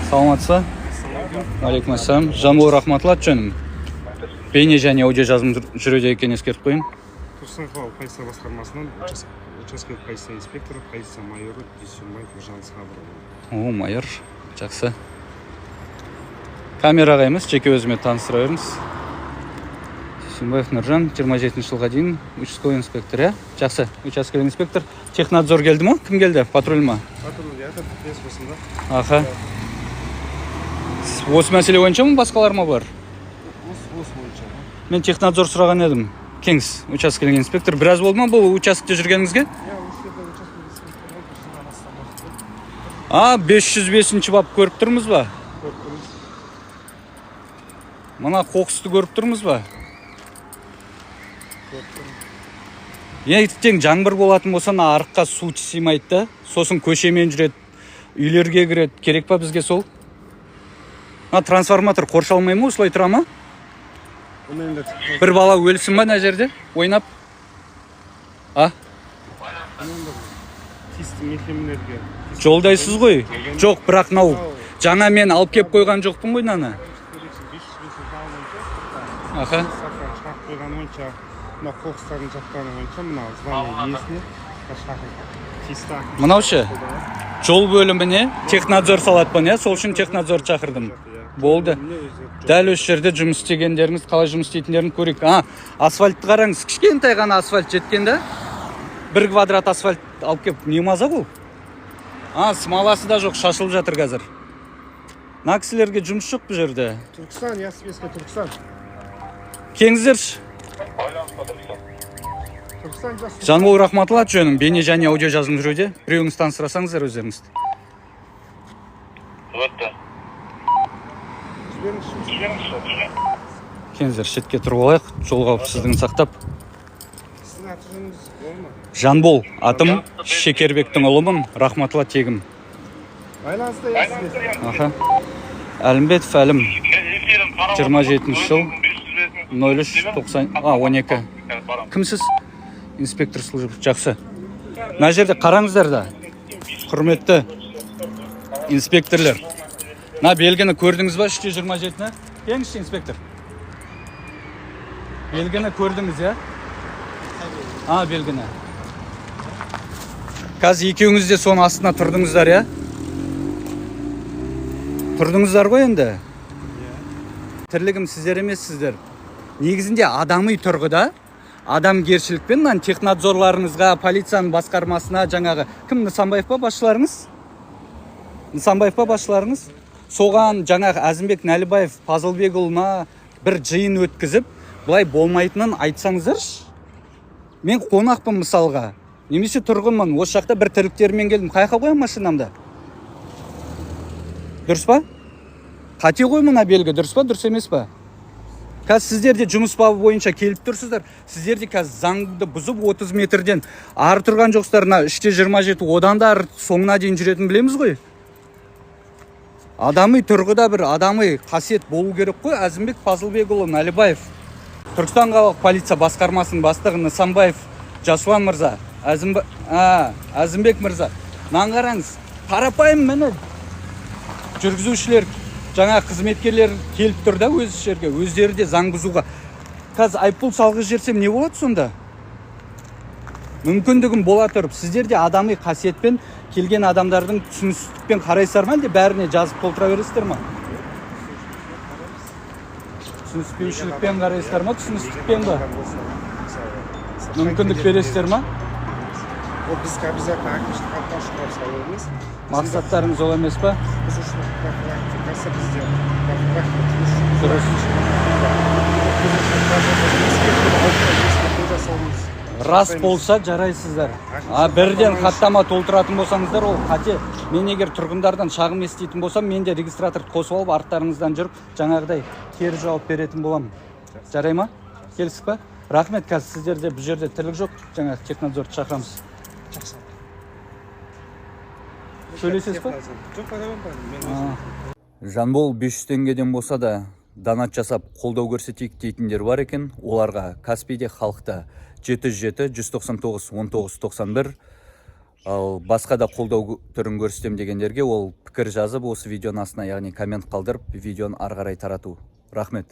Саламатсыз ба? Алейкум ассалам. Жанбол Рахматулла жөнім. Бейне және аудио жазым жүруде екенін ескертіп қойын. Түркістан қалалық полиция басқармасынан учаскелік полиция инспекторы, полиция майоры Дүйсенбаев Нұржан Сабырұлы. О, майор. Жақсы. Камераға емес, жеке өзіме таныстыра беріңіз. Дүйсенбаев Нұржан, 27 жылға дейін участковый инспектор, я? Жақсы, учаскелік инспектор. Технадзор келді ма? Кім келді? Патруль ма? Патруль, я бес осында. Аха. Осы мәселе бойынша ма, басқалар ма бар? Осы бойынша. Мен технадзор сұраған едім. Кеңс, учаскелік инспектор. Біраз болды ма бұл учаскте жүргеніңізге? Я учаскелік инспектор 505-ші бап көріп тұрмыз ба? көріп тұрмыз. Мына қоқысты көріп тұрмыз ба? Көріп тұрмыз. Ертең жаңбыр болатын болса, арыққа су сыймайды да, сосын көшемен жүреді, үйлерге кіреді. Керек па бізге сол? Трансформатор қоршалмай ма, осылай тұра ма? Бір бала өлсін ба мына жерде ойнап? Тиісті мекемелерге Жолдайсыз ғой? Жоқ, бірақ нау. Жаңа мен алып кеп қойған жоқпын ғой наны. Аха. шақырып қойған ойынша, мына қоқыстардың жатқаны ойынша, мына здание иесіне шақырып тиісті. Мынау ше? Жол бөліміне технадзор салады па, не? Сол үшін технадзор шақырдым. Болды. Дәл осы жерде жұмыс істегендеріңіз, қалай жұмыс істейтіндерін көрейік. Асфальтты қараңыз, кішкентай ғана асфальт жеткен да. 1 квадрат асфальт алып кеп, не маза бұл? Смаласы да жоқ, шашылып жатыр қазір. Мына кісілерге жұмыс жоқ бұл жерде. Түркістан, Ясыпеске Түркістан. Кеңіздерші. Түркістан жас. Жанбол Рахматулла жөнім, бейне және аудио жазым жүруде. Біреуіңіз таныстырасаңыздар өздеріңізді. Кеңіздер, шетке тұрып алайық, жол қауіпсіздігін сақтап. Сіздің аты-жөніңіз болма? Жанбол, атым Шекербектің ұлымын, Рахматулла тегім. Байланысты Ясыпес. Аха. Әлімбетов Әлім, 27 жыл, 03-12. Кімсіз? Инспектор службы. Жақсы. Мына жерде қараңыздар да, құрметті инспекторлар. Мына белгіні көрдіңіз ба, 327-ні? Еңші инспектор. Белгіні көрдіңіз, я? Белгіні. Қазір екеуіңіз де соның астына тұрдыңыздар, я? Тұрдыңыздар ғой енді? Тірлігім сіздер емес сіздер. Негізінде адами тұрғыда, адамгершілікпен технадзорларыңызға, полицияның басқармасына жаңағы кім, Нысанбаев па басшыларыңыз? Нысанбаев па басшыларыңыз? Соған жаңағы Әзімбек Нәлібаев Пазылбекұлына бір жиын өткізіп, бұлай болмайтынын айтсаңыздаршы. Мен қонақпын мысалға. Немесе тұрғынмын, осы жақта бір тірліктермен келдім. Қайқа қоям машинамда? Дұрыс па? Қате ғой мына белгі, дұрыс па, дұрыс емес па? Қазір сіздер де жұмыс бабы бойынша келіп тұрсыздар. Сіздер де қазір заңды бұзып 30 метрден ары тұрған жоқсыздарына 3-27 одан да соңына дейін жүретін білеміз ғой. Адами тұрғыда бір адами қасиет болу керек қой. Әзімбек Пазылбекұлы Нәлібаев, Түркістан қалалық полиция басқармасының бастығы Нысанбаев Жасуан мырза, Әзімбек мырза. Мынаны қараңыз, қарапайым міне жүргізушілер, жаңа қызметкерлер келіп тұр да өз жерге, өздері де заң бұзуға. Қазір айыппұл салғыз жерсем не болады сонда? Мүмкіндігім бола тұрып, сіздер де адами қасиетпен келген адамдардың түсіністікпен қарайсыздар ма, әлде бәріне жазып толтыра бересіздер ма? Түсініспеушілікпен қарайсыздар ма, түсіністікпен ба? Мүмкіндік бересіздер ма? Ол біз обязательно әкімшілік хаттан шығарып салу емес. Мақсаттарыңыз ол емес па? Бұзушылық профилактикасы бізде профилактика Дұрыс. Рас болса жарайсыздар. Бірден хаттама толтыратын болсаңыздар, ол қате. Мен егер тұрғындардан шағым еститін болсам, мен де регистраторды қосып алып, арттарыңыздан жүріп, жаңағыдай кері жауап беретін боламын. Жарай ма? Келісіп па? Рахмет, қазір сіздерде бұл жерде тірлік жоқ, жаңағы технадзорды шақырамыз. Сөйлесесіз ба? Жоқ, адамым. Жанбол 500 теңгеден болса да донат жасап қолдау көрсетейік дейтіндер бар екен. Оларға Каспийде халықта 77 199 19 91 Ал басқа да қолдау түрін көрсетем дегендерге ол пікір жазып осы видеоның астына яғни коммент қалдырып видеоны ары қарай тарату. Рахмет.